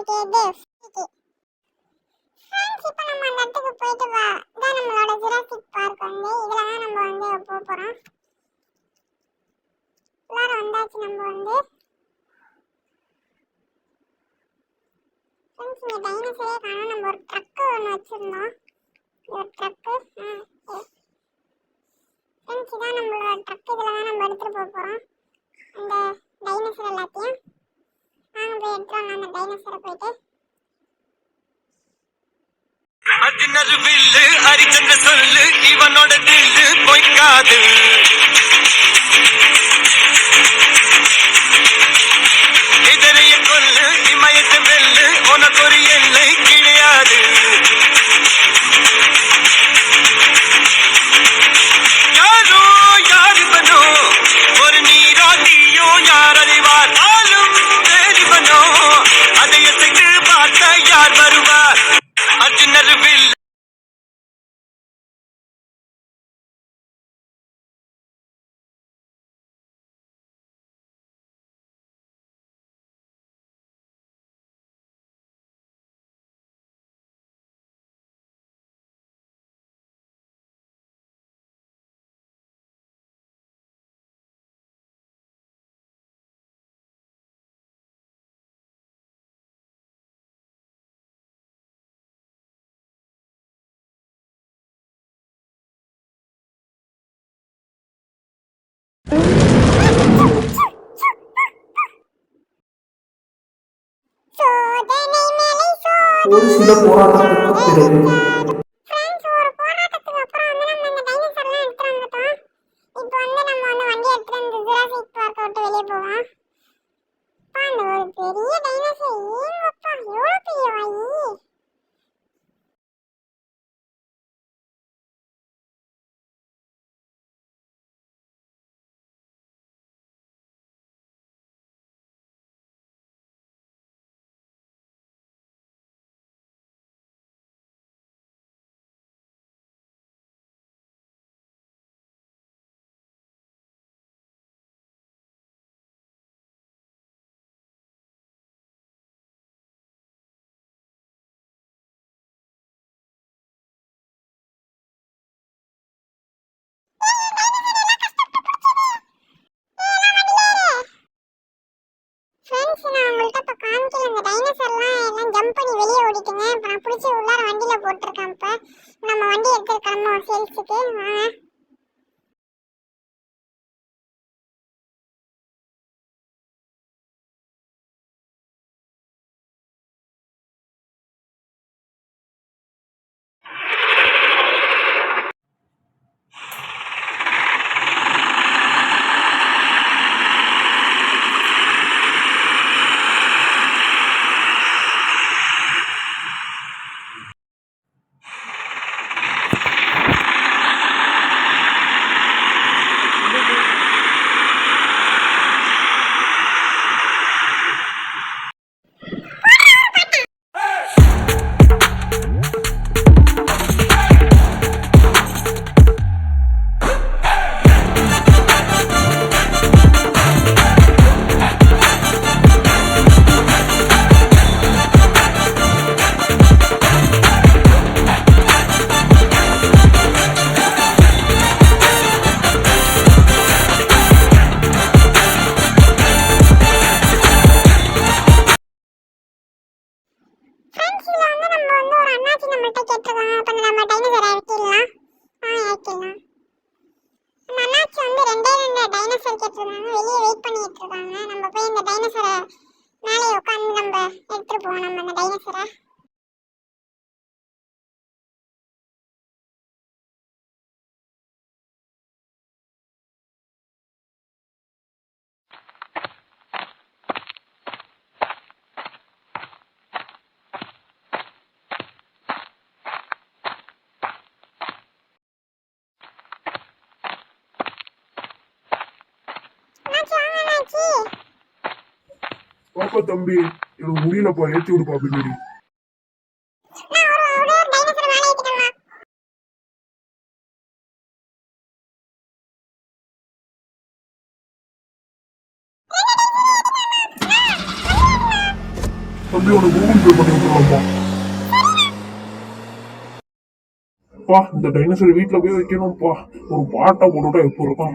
எனக்கு இது ஃப்ரெண்ட்ஸ். இப்போ நம்ம அந்த இடத்துக்கு போயிட்டு வா. இதான் நம்மளோட ஜுராசிக் பார்க் வந்து. இதுல தான் நம்ம வந்து போக போறோம். எல்லாரும் வந்தாச்சு. நம்ம வந்து ஃப்ரெண்ட்ஸ் இங்க டைனோசரே காணோம். நம்ம ஒரு ட்ரக் ஒன்று வச்சிருந்தோம். ஒரு ட்ரக்கு ஃப்ரெண்ட்ஸ், இதான் நம்மளோட ட்ரக். இதில் தான் நம்ம எடுத்துகிட்டு போக போகிறோம் அந்த டைனோசர் எல்லாத்தையும். நாங்கள் போய் எடுத்துகிட்டு அந்த டைனோசரை போயிட்டு அஜினர் வில்லு அரிச்சந்த சொல்லு இவனோட தில்லு பொய்க்காது. இதனைய கொல்லு இமயத்தை வெல்லு உனக்கு ஒரு எல்லை கிடையாது. யாரோ யாரிவனோ ஒரு நீரோ நீயோ யார் அறிவார். ஆளும் வேறிவனோ அதை எசைத்து பார்த்த யார் வருவார். அர்ஜுனர் வில் ஒரு சில போராட்டத்துக்கு பிறகு உள்ளார வண்டியில போட்டிருக்கேன். இப்ப நம்ம வண்டி எடுத்து கிளம்புவோம் சேல்ஸுக்கு. வாங்க. வெளியே வெயிட் பண்ணிட்டு இருக்காங்க. நம்ம போய் இந்த டைனோசரை மேலே உட்காந்து நம்ம எடுத்துட்டு போவோம். நம்ம அந்த டைனோசரை பாப்பா தம்பி எனக்கு முடியலப்பா, ஏற்றி விடுப்பா பின்னாடி. தம்பி உனக்கு கூகுள் பே பண்ணி விட்டுருவாப்பா. இந்த டைனோசர் வீட்டுல போய் வைக்கணும்ப்பா. ஒரு பாட்டை போட்டுவிட்டா எப்போ இருக்கும்.